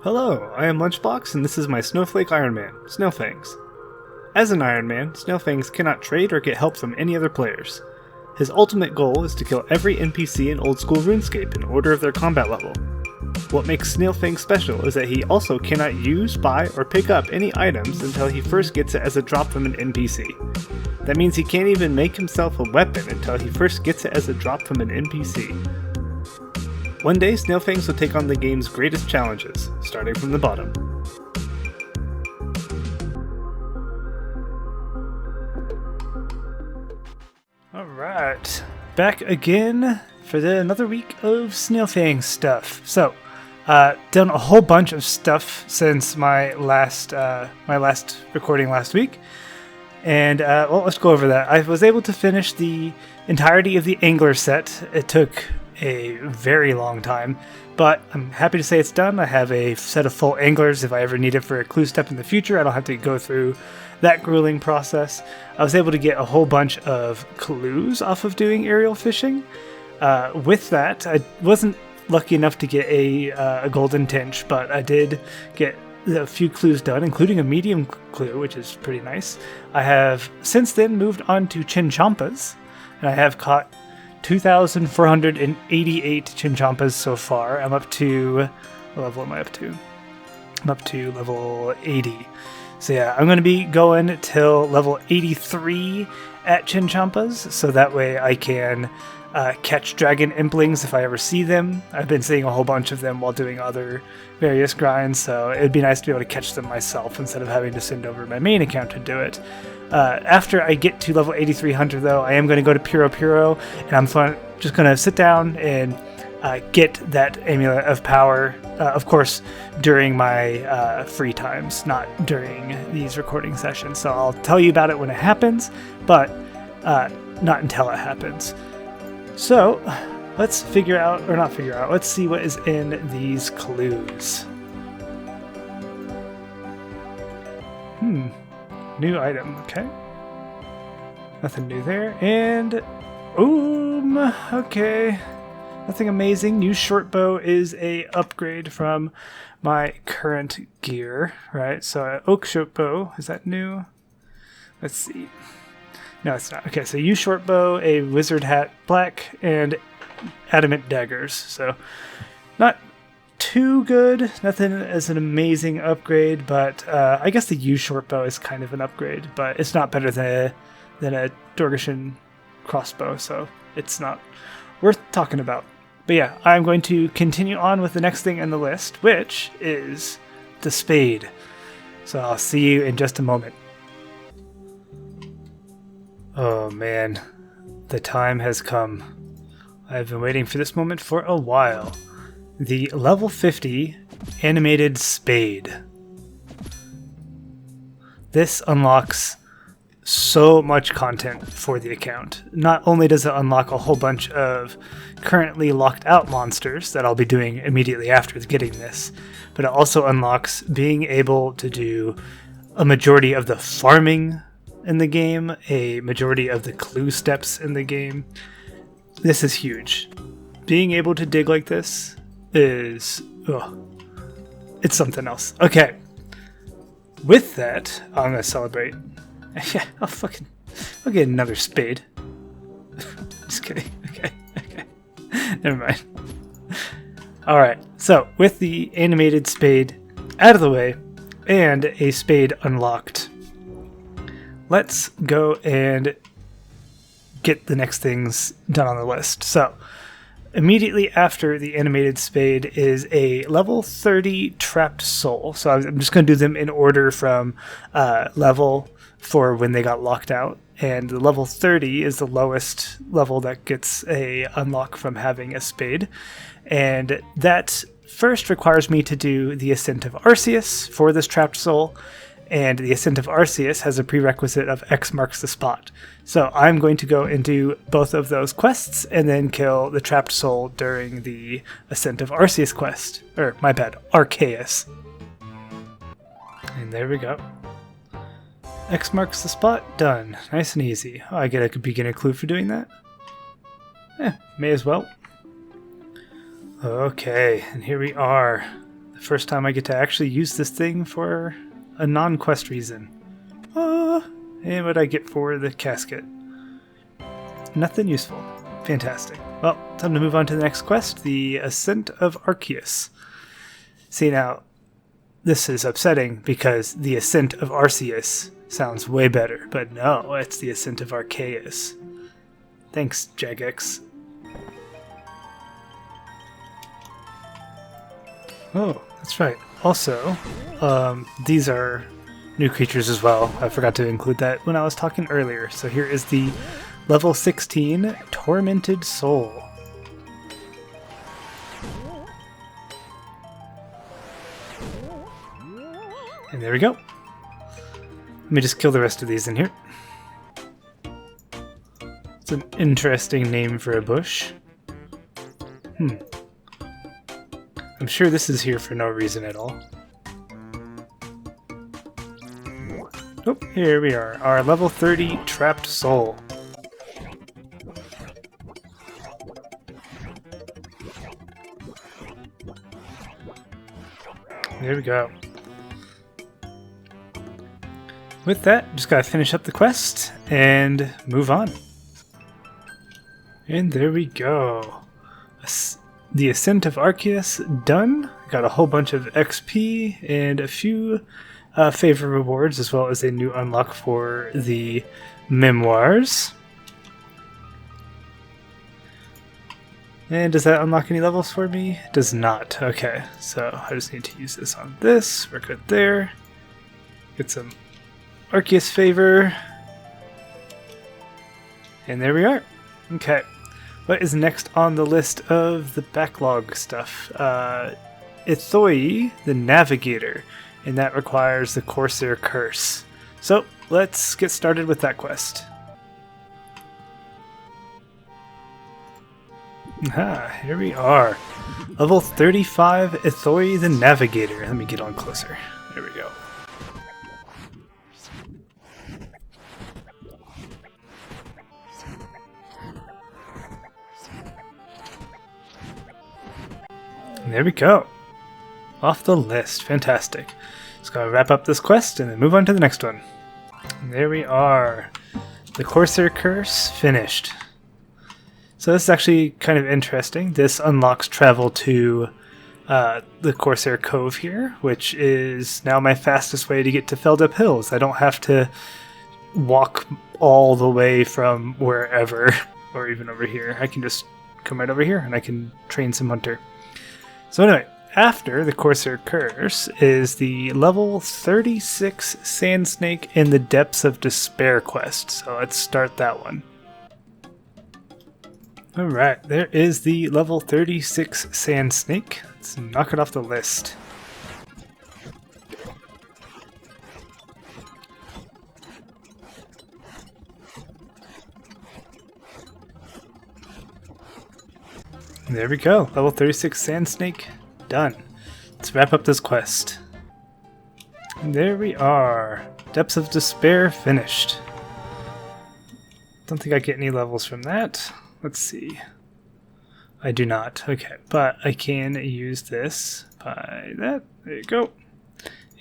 Hello, I am Lunchbox, and this is my Snowflake Iron Man, Snailfangs. As an Iron Man, Snailfangs cannot trade or get help from any other players. His ultimate goal is to kill every NPC in old school RuneScape in order of their combat level. What makes Snailfangs special is that he also cannot use, buy, or pick up any items until he first gets it as a drop from an NPC. That means he can't even make himself a weapon until he first gets it as a drop from an NPC. One day, Snailfangs will take on the game's greatest challenges, starting from the bottom. Alright, back again for another week of Snailfangs stuff. So, done a whole bunch of stuff since my last recording last week. And, well, let's go over that. I was able to finish the entirety of the Angler set. It took a very long time, but I'm happy to say it's done. I have a set of full anglers if I ever need it for a clue step in the future. I don't have to go through that grueling process. I was able to get a whole bunch of clues off of doing aerial fishing. With that, I wasn't lucky enough to get a golden tinge, but I did get a few clues done, including a medium clue, which is pretty nice. I have since then moved on to chinchampas, and I have caught 2,488 chinchampas so far. I'm up to... what level am I up to? I'm up to level 80. So yeah, I'm going to be going till level 83 at chinchampas, so that way I can catch dragon implings if I ever see them. I've been seeing a whole bunch of them while doing other various grinds, so it'd be nice to be able to catch them myself instead of having to send over my main account to do it. After I get to level 8300 though, I am going to go to Puro, and I'm just going to sit down and get that Amulet of Power, of course, during my free times, not during these recording sessions. So I'll tell you about it when it happens, but not until it happens. So let's let's see what is in these clues. New item, okay. Nothing new there. And okay. Nothing amazing. New short bow is a upgrade from my current gear, right? So oak short bow, is that new? Let's see. No, it's not. Okay, so use short bow, a wizard hat black, and adamant daggers. So not too good. Nothing as an amazing upgrade, but I guess the use short bow is kind of an upgrade, but it's not better than a Dorgeshan crossbow, so it's not worth talking about. But yeah, I'm going to continue on with the next thing in the list, which is the spade. So I'll see you in just a moment. Oh man, the time has come. I've been waiting for this moment for a while. The level 50 animated spade. This unlocks so much content for the account. Not only does it unlock a whole bunch of currently locked out monsters that I'll be doing immediately after getting this, but it also unlocks being able to do a majority of the farming in the game, a majority of the clue steps in the game. This is huge. Being able to dig like this is... it's something else. Okay. With that, I'm going to celebrate. Yeah, I'll get another spade. Just kidding. Okay. Never mind. Alright, so with the animated spade out of the way, and a spade unlocked, let's go and get the next things done on the list. So, immediately after the animated spade is a level 30 trapped soul. So I'm just going to do them in order from level for when they got locked out. And the level 30 is the lowest level that gets a unlock from having a spade. And that first requires me to do the Ascent of Arceus for this trapped soul. And the Ascent of Arceus has a prerequisite of X marks the spot. So I'm going to go and do both of those quests and then kill the trapped soul during the Ascent of Arceus quest. Or, my bad, Arceus. And there we go. X marks the spot, done. Nice and easy. Oh, I get a beginner clue for doing that? May as well. Okay, and here we are. The First time I get to actually use this thing for a non-quest reason. And what I get for the casket? Nothing useful. Fantastic. Well, time to move on to the next quest, the Ascent of Arceus. See, now, this is upsetting because the Ascent of Arceus sounds way better, but no, it's the Ascent of Arceus. Thanks, Jagex. Oh, that's right. Also, these are new creatures as well. I forgot to include that when I was talking earlier. So here is the level 16 Tormented Soul. And there we go. Let me just kill the rest of these in here. It's an interesting name for a bush. I'm sure this is here for no reason at all. Oh, here we are. Our level 30 Trapped Soul. There we go. With that, just gotta finish up the quest and move on. And there we go. The Ascent of Arceus done. Got a whole bunch of XP and a few favor rewards, as well as a new unlock for the memoirs. And does that unlock any levels for me? It does not. Okay, so I just need to use this on this. We're good there. Get some Arceus favor. And there we are. Okay. What is next on the list of the backlog stuff? S2E10, the Navigator, and that requires the Corsair Curse. So let's get started with that quest. Here we are. Level 35, S2E10, the Navigator. Let me get on closer. There we go. There we go. Off the list. Fantastic. Just gotta wrap up this quest and then move on to the next one. And there we are. The Corsair Curse finished. So this is actually kind of interesting. This unlocks travel to the Corsair Cove here, which is now my fastest way to get to Feldup Hills. I don't have to walk all the way from wherever, or even over here. I can just come right over here and I can train some hunter. So anyway, after the Corsair Curse is the level 36 Sand Snake in the Depths of Despair quest. So let's start that one. Alright, there is the level 36 Sand Snake. Let's knock it off the list. There we go, level 36 Sand Snake done. Let's wrap up this quest. And there we are, Depths of Despair finished. Don't think I get any levels from that. Let's see. I do not. Okay, but I can use this by that. There you go.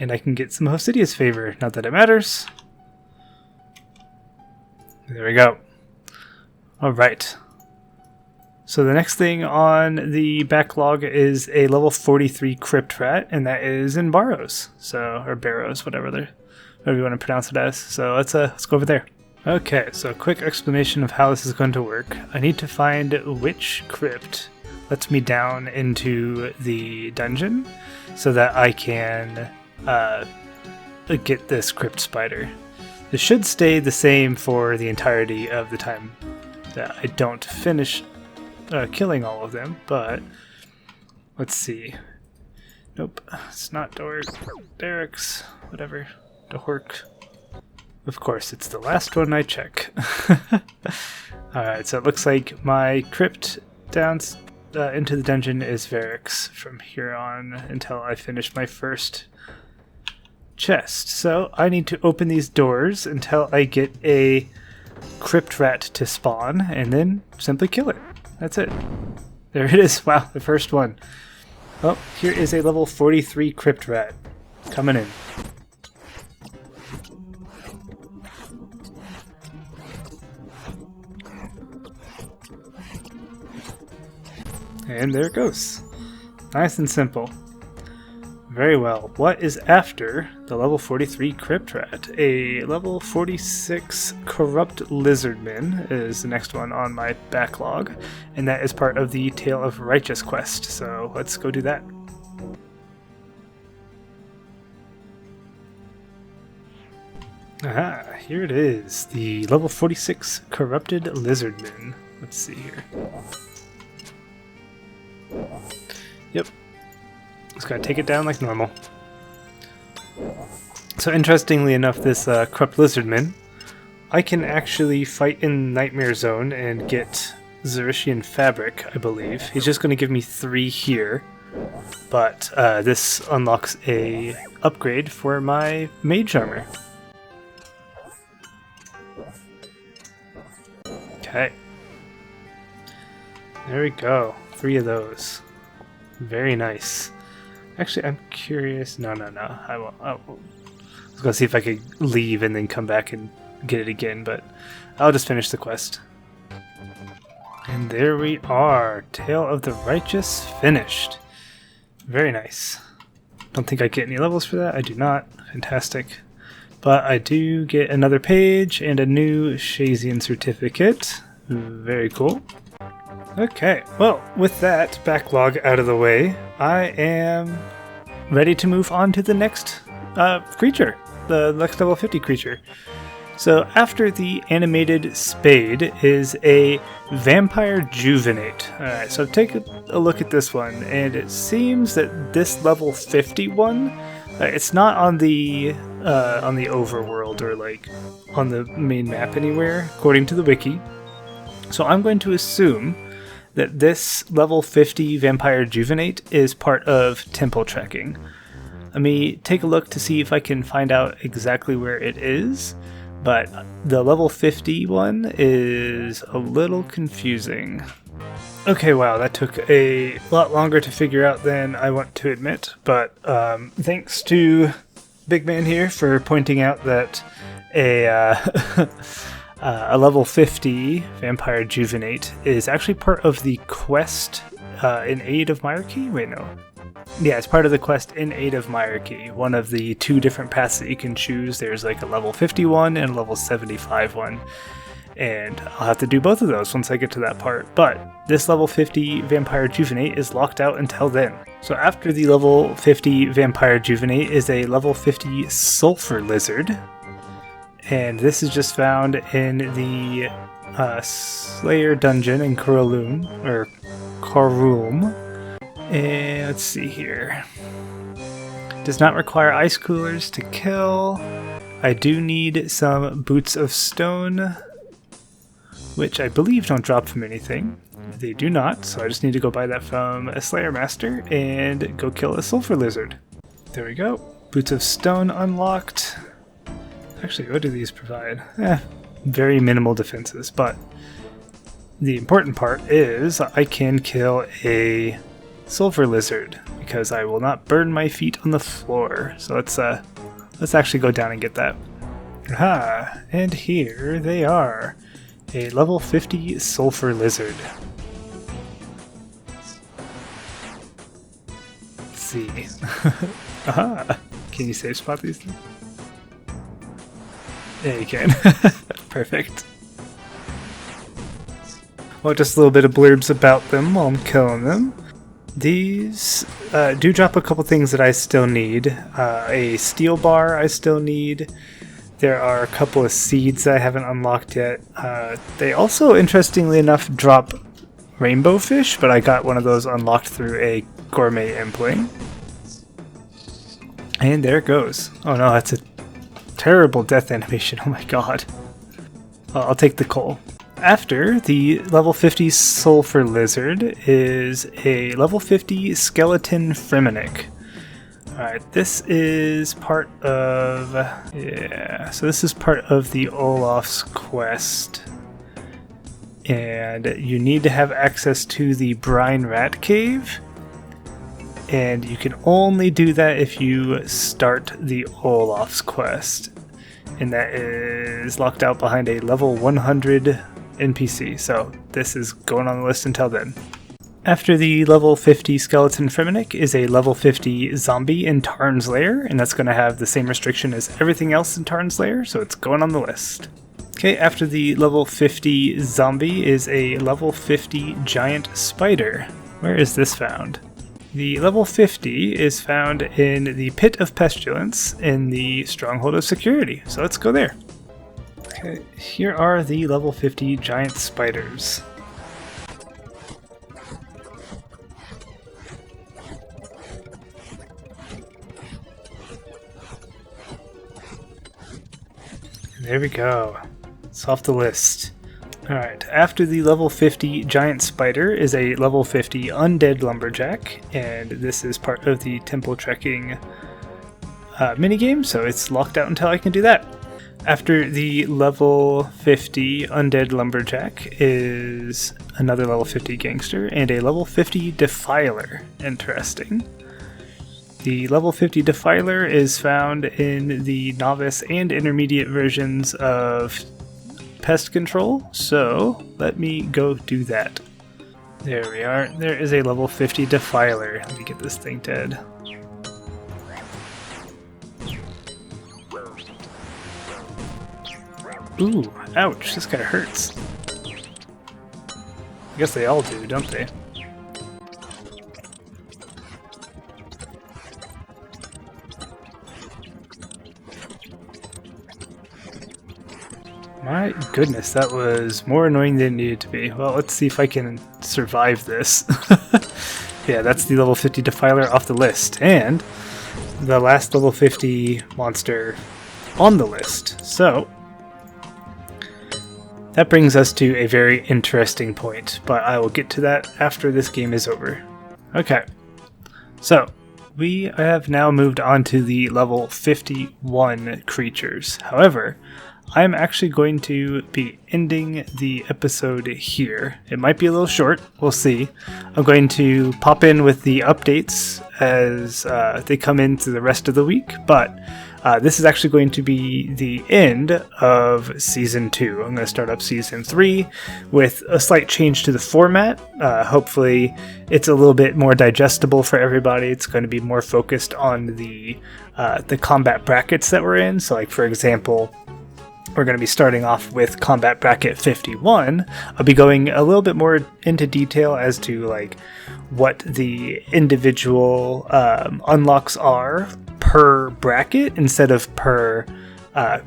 And I can get some Hosidius favor. Not that it matters. There we go. Alright. So the next thing on the backlog is a level 43 Crypt Rat, and that is in Barrows. So, or Barrows, whatever you want to pronounce it as. So let's go over there. Okay, so a quick explanation of how this is going to work. I need to find which crypt lets me down into the dungeon so that I can get this crypt spider. This should stay the same for the entirety of the time that I don't finish killing all of them, but let's see. Nope, it's not Derek's, whatever, Dork. Of course, it's the last one I check. Alright, so it looks like my crypt down into the dungeon is Varix from here on until I finish my first chest. So I need to open these doors until I get a crypt rat to spawn, and then simply kill it. That's it. There it is. Wow, the first one. Oh, here is a level 43 crypt rat coming in. And there it goes. Nice and simple. Very well. What is after the level 43 crypt rat? A level 46 corrupt lizardman is the next one on my backlog, and that is part of the Tale of Righteous quest. So let's go do that. Aha, here it is. The level 46 corrupted lizardman. Let's see here. Yep. Just gotta take it down like normal. So interestingly enough, this corrupt lizardman, I can actually fight in Nightmare Zone and get Zerishian fabric, I believe. He's just gonna give me 3 here, but this unlocks a upgrade for my mage armor. Okay. There we go. 3 of those. Very nice. Actually, I'm curious. No. I was gonna see if I could leave and then come back and get it again, but I'll just finish the quest. And there we are. Tale of the Righteous finished. Very nice. Don't think I get any levels for that. I do not. Fantastic. But I do get another page and a new Shazian certificate. Very cool. Okay, well, with that backlog out of the way, I am ready to move on to the next creature, the next level 50 creature. So after the animated Spade is a Vampire Juvenate. Alright, so take a look at this one, and it seems that this level 51, it's not on the overworld or like on the main map anywhere, according to the wiki. So I'm going to assume that this level 50 Vampire Juvenate is part of temple trekking. Let me take a look to see if I can find out exactly where it is, but the level 50 one is a little confusing. Okay, wow, that took a lot longer to figure out than I want to admit, but thanks to Big Man here for pointing out that a level 50 Vampire Juvenate is actually part of the quest in Aid of Myarchy? Wait, no. Yeah, it's part of the quest in Aid of Myarchy. One of the 2 different paths that you can choose. There's like a level 51 and a level 75 one. And I'll have to do both of those once I get to that part. But this level 50 Vampire Juvenate is locked out until then. So after the level 50 Vampire Juvenate is a level 50 Sulfur Lizard. And this is just found in the Slayer dungeon in Korulum, or Korulum. And let's see here. Does not require ice coolers to kill. I do need some boots of stone, which I believe don't drop from anything. They do not, so I just need to go buy that from a Slayer Master and go kill a Sulfur Lizard. There we go. Boots of stone unlocked. Actually, what do these provide? Very minimal defenses, but the important part is I can kill a Sulfur Lizard because I will not burn my feet on the floor. So let's actually go down and get that. Aha, and here they are. A level 50 Sulfur Lizard. Let's see. Aha, can you save spot these things? Yeah, you can. Perfect. Well, just a little bit of blurbs about them while I'm killing them. These do drop a couple things that I still need. A steel bar I still need. There are a couple of seeds I haven't unlocked yet. They also, interestingly enough, drop rainbow fish, but I got one of those unlocked through a gourmet impling. And there it goes. Oh no, that's a terrible death animation. Oh my god. I'll take the coal. After the level 50 Sulfur Lizard is a level 50 Skeleton Fremenic. Alright, this is part of... yeah, so this is part of the Olaf's quest. And you need to have access to the Brine Rat Cave. and you can only do that if you start the Olaf's quest, and that is locked out behind a level 100 NPC, so this is going on the list until then. After the level 50 Skeleton Feminic is a level 50 Zombie in Tarn's Lair, and that's going to have the same restriction as everything else in Tarn's Lair, so it's going on the list. Okay, after the level 50 Zombie is a level 50 Giant Spider. Where is this found? The level 50 is found in the Pit of Pestilence in the Stronghold of Security, so let's go there. Okay, here are the level 50 Giant Spiders. There we go. It's off the list. Alright, after the level 50 Giant Spider is a level 50 Undead Lumberjack, and this is part of the Temple Trekking minigame, so it's locked out until I can do that. After the level 50 Undead Lumberjack is another level 50 Gangster and a level 50 Defiler. Interesting. The level 50 Defiler is found in the Novice and Intermediate versions of Pest Control, so let me go do that. There we are. There is a level 50 Defiler. Let me get this thing dead. Ooh, ouch, this guy hurts. I guess they all do, don't they? My goodness, that was more annoying than it needed to be. Well, let's see if I can survive this. Yeah, that's the level 50 Defiler off the list, and the last level 50 monster on the list. So, that brings us to a very interesting point, but I will get to that after this game is over. Okay, so we have now moved on to the level 51 creatures. However, I'm actually going to be ending the episode here. It might be a little short, we'll see. I'm going to pop in with the updates as they come in through the rest of the week, but this is actually going to be the end of Season 2. I'm going to start up Season 3 with a slight change to the format. Hopefully it's a little bit more digestible for everybody. It's going to be more focused on the combat brackets that we're in. So like, for example, we're going to be starting off with combat bracket 51. I'll be going a little bit more into detail as to like what the individual unlocks are per bracket instead of per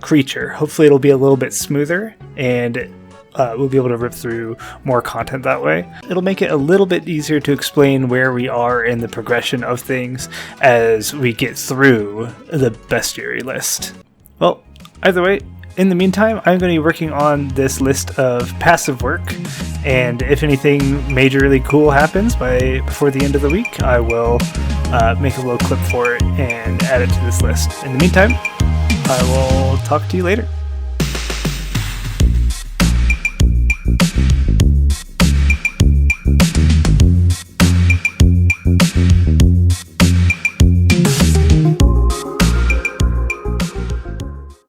creature. Hopefully it'll be a little bit smoother, and we'll be able to rip through more content that way. It'll make it a little bit easier to explain where we are in the progression of things as we get through the bestiary list. Well, either way, in the meantime, I'm going to be working on this list of passive work, and if anything majorly cool happens before the end of the week, I will make a little clip for it and add it to this list. In the meantime, I will talk to you later.